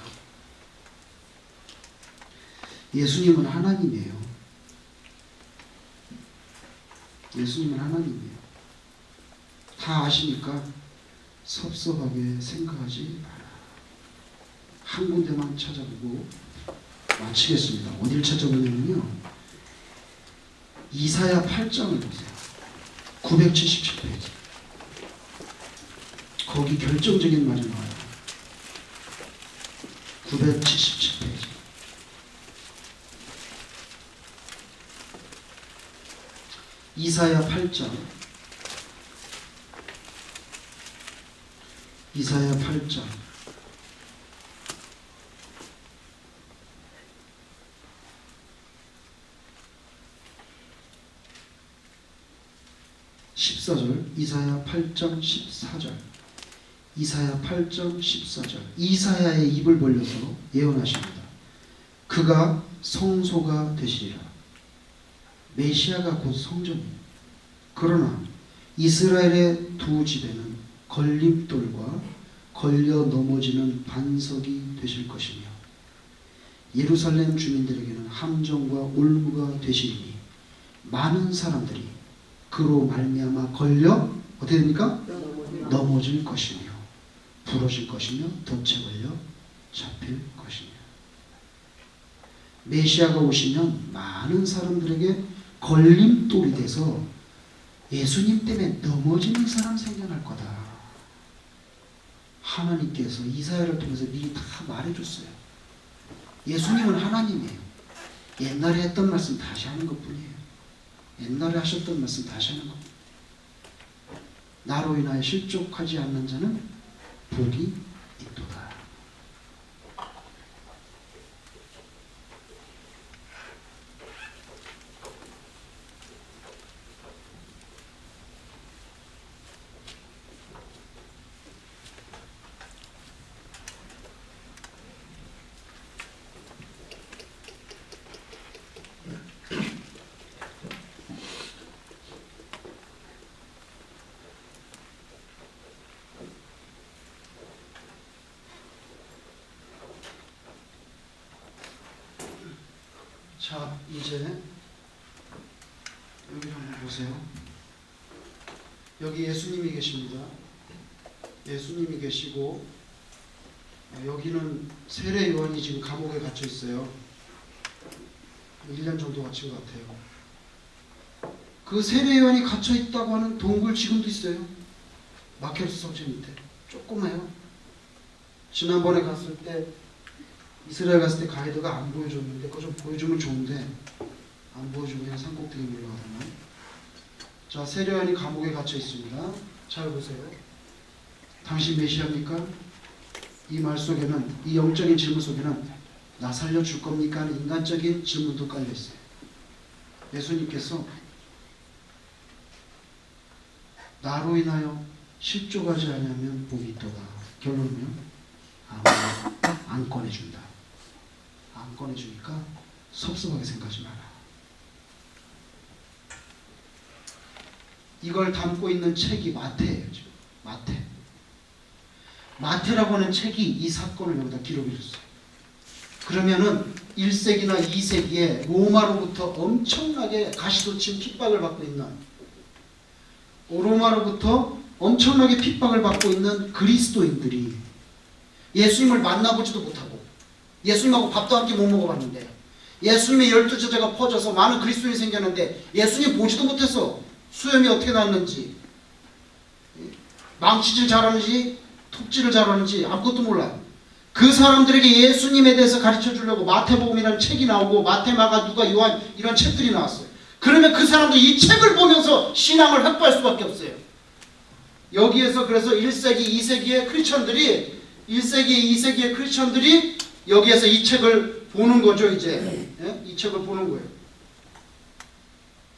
예수님은 하나님이에요. 예수님은 하나님이에요. 다 아시니까 섭섭하게 생각하지 마라. 한 군데만 찾아보고 마치겠습니다. 어딜 찾아보냐면요, 이사야 8장을 보세요. 977페이지. 거기 결정적인 말이 나와요. 977페이지. 이사야 8장. 이사야 8장. 14절. 이사야 8장 14절. 이사야 8장 14절. 이사야의 입을 벌려서 예언하십니다. 그가 성소가 되시리라. 메시아가 곧 성전이에요. 그러나 이스라엘의 두 집에는 걸림돌과 걸려 넘어지는 반석이 되실 것이며 예루살렘 주민들에게는 함정과 올무가 되시리니 많은 사람들이 그로 말미암아 걸려 어떻게 됩니까? 넘어질 것이며 부러질 것이며 덫에 걸려 잡힐 것이며. 메시아가 오시면 많은 사람들에게 걸림돌이 돼서 예수님 때문에 넘어지는 사람 생겨날 거다. 하나님께서 이사야를 통해서 미리 다 말해줬어요. 예수님은 하나님이에요. 옛날에 했던 말씀 다시 하는 것뿐이에요. 옛날에 하셨던 말씀 다시 하는 겁니다. 나로 인하여 실족하지 않는 자는 복이 있도다. 자, 이제 여기 한번 보세요. 여기 예수님이 계십니다. 예수님이 계시고 여기는 세례 요한이 지금 감옥에 갇혀 있어요. 1년 정도 갇힌 것 같아요. 그 세례 요한이 갇혀 있다고 하는 동굴 지금도 있어요. 마케르스 성전 밑에. 조그마해요. 지난번에 갔을 때 이스라엘 갔을 때 가이드가 안 보여줬는데 그거 좀 보여주면 좋은데 안 보여주고 그냥 산꼭대기 올라가더만. 자, 세례 요한이 감옥에 갇혀 있습니다. 잘 보세요. 당신 메시아입니까? 이 말 속에는, 이 영적인 질문 속에는 나 살려줄 겁니까? 하는 인간적인 질문도 깔려 있어요. 예수님께서 나로 인하여 실족하지 않으면 복이 있도다. 결론은요? 안 꺼내준다. 안 꺼내주니까 섭섭하게 생각하지 마라. 이걸 담고 있는 책이 마태예요. 지금 마태라고 하는 책이 이 사건을 여기다 기록해 줬어요. 그러면은 1세기나 2세기에 로마로부터 엄청나게 가시도친 핍박을 받고 있는, 로마로부터 엄청나게 핍박을 받고 있는 그리스도인들이 예수님을 만나보지도 못하고 예수님하고 밥도 함께 못 먹어봤는데 예수님의 12제자가 퍼져서 많은 그리스도인이 생겼는데 예수님 보지도 못해서 수염이 어떻게 났는지, 망치질 잘하는지 톱질을 잘하는지 아무것도 몰라요. 그 사람들에게 예수님에 대해서 가르쳐 주려고 마태복음이라는 책이 나오고 마태, 마가, 누가, 요한 이런 책들이 나왔어요. 그러면 그 사람들이 이 책을 보면서 신앙을 확보할 수밖에 없어요. 여기에서 그래서 1세기, 2세기의 크리스천들이 1세기, 2세기의 크리스천들이 여기에서 이 책을 보는 거죠. 이제 이 책을 보는 거예요.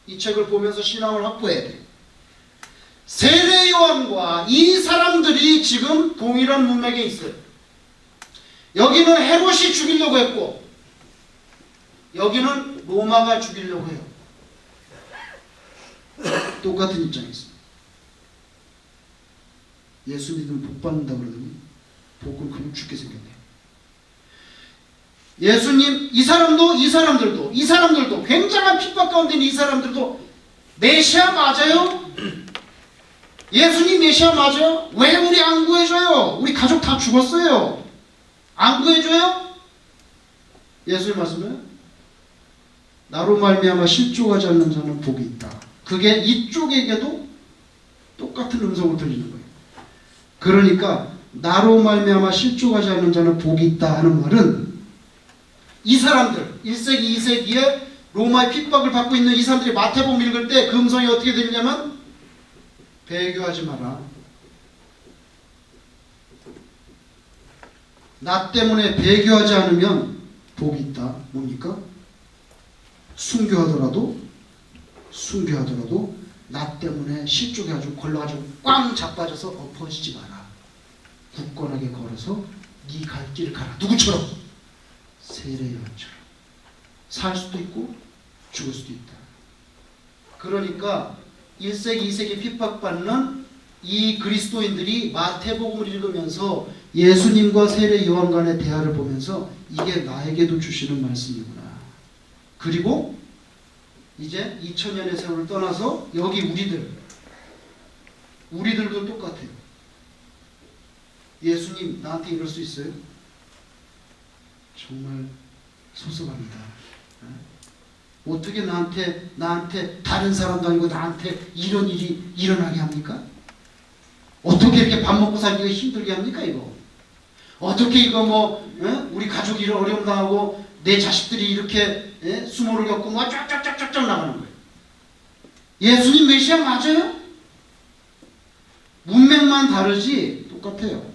이 책을 보면서 신앙을 확보해야 돼요. 세례 요한과 이 사람들이 지금 동일한 문맥에 있어요. 여기는 헤롯이 죽이려고 했고 여기는 로마가 죽이려고 해요. 똑같은 입장에 있습니다. 예수 믿으면 복 받는다 그러더니 복을 그냥 죽게 생겼네요. 예수님, 이 사람들도 굉장한 핍박 가운데 있는 이 사람들도 메시아 맞아요? 예수님 메시아 맞아요? 왜 우리 안 구해줘요? 우리 가족 다 죽었어요. 안 구해줘요? 예수님 말씀은 나로 말미암아 실족하지 않는 자는 복이 있다. 그게 이쪽에게도 똑같은 음성으로 들리는 거예요. 그러니까 나로 말미암아 실족하지 않는 자는 복이 있다 하는 말은 이 사람들 1세기 2세기에 로마의 핍박을 받고 있는 이 사람들이 마태복음 읽을 때 그 음성이 어떻게 들리냐면 배교하지 마라. 나 때문에 배교하지 않으면 복이 있다. 뭡니까? 순교하더라도 나 때문에 실족해가지고 걸러가지고 꽝 자빠져서 엎어지지 마라. 굳건하게 걸어서 네 갈 길을 가라. 누구처럼? 세례요한처럼. 살 수도 있고 죽을 수도 있다. 그러니까 1세기 2세기 핍박받는 이 그리스도인들이 마태복음을 읽으면서 예수님과 세례 요한 간의 대화를 보면서 이게 나에게도 주시는 말씀이구나. 그리고 이제 2000년의 세월을 떠나서 여기 우리들도 똑같아요. 예수님 나한테 이럴 수 있어요? 정말 섭섭합니다. 어떻게 나한테 다른 사람도 아니고 나한테 이런 일이 일어나게 합니까? 어떻게 이렇게 밥 먹고 살기가 힘들게 합니까 이거? 어떻게 이거 우리 가족이 이런 어려움 당하고 내 자식들이 이렇게 수모를 겪고 쫙쫙쫙쫙 나가는 거예요. 예수님 메시아 맞아요? 문맥만 다르지 똑같아요.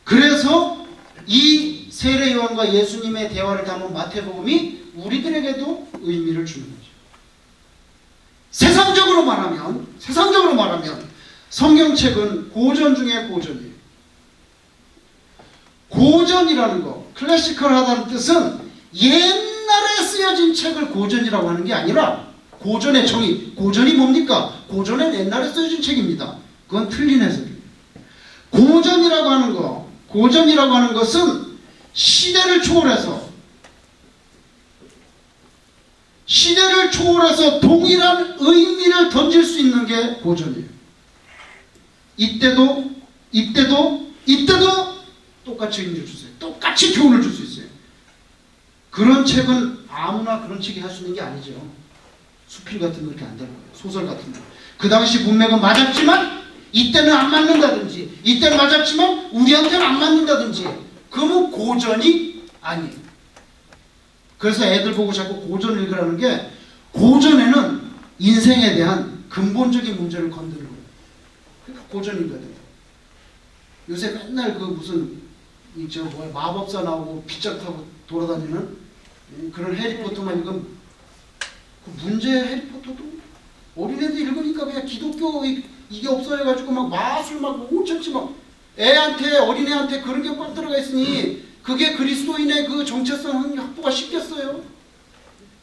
그래서 이 세례 요한과 예수님의 대화를 담은 마태복음이 우리들에게도 의미를 주는 거죠. 세상적으로 말하면 성경책은 고전 중에 고전이에요. 고전이라는 거, 클래시컬하다는 뜻은 옛날에 쓰여진 책을 고전이라고 하는 게 아니라 고전의 정의, 고전이 뭡니까? 고전은 옛날에 쓰여진 책입니다. 그건 틀린 해석입니다. 고전이라고 하는 것은 시대를 초월해서 동일한 의미를 던질 수 있는 게 고전이에요. 이때도 똑같이 의미를 주세요. 똑같이 교훈을 줄 수 있어요. 그런 책은 아무나 그런 책이 할 수 있는 게 아니죠. 수필 같은 거 그렇게 안 되는 거예요. 소설 같은 거. 그 당시 문맥은 맞았지만 이때는 안 맞는다든지, 이때는 맞았지만 우리한테는 안 맞는다든지, 그러면 고전이 아니에요. 그래서 애들 보고 자꾸 고전을 읽으라는 게, 고전에는 인생에 대한 근본적인 문제를 건드는 거예요. 그러니까 고전 읽어야 된다. 요새 맨날 마법사 나오고 빗장 타고 돌아다니는 그런 해리포터만 읽으면 그 문제 해리포터도 어린애들 읽으니까 그냥 기독교 이게 없어 해가지고 막 마술 막 오천치 막 어린애한테 그런 게 꽉 들어가 있으니 그게 그리스도인의 그 정체성 확보가 쉽겠어요?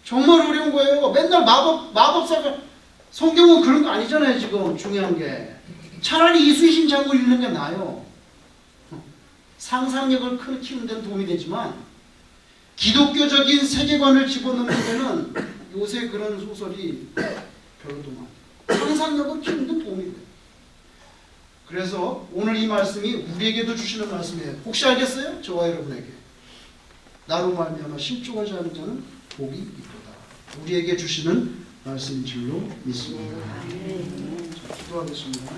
정말 어려운 거예요. 맨날 마법사가, 성경은 그런 거 아니잖아요. 지금 중요한 게 차라리 이수신 장군 읽는 게 나아요. 상상력을 키우는 데는 도움이 되지만 기독교적인 세계관을 집어넣는 데는 요새 그런 소설이 별로 도움 안 돼요. 상상력을 키우는 데 도움이 돼요. 그래서 오늘 이 말씀이 우리에게도 주시는 말씀이에요. 혹시 알겠어요? 저와 여러분에게. 나로 말미암아 실족하지 않은 자는 복이 있도다. 우리에게 주시는 말씀인 줄로 믿습니다. 자, 기도하겠습니다.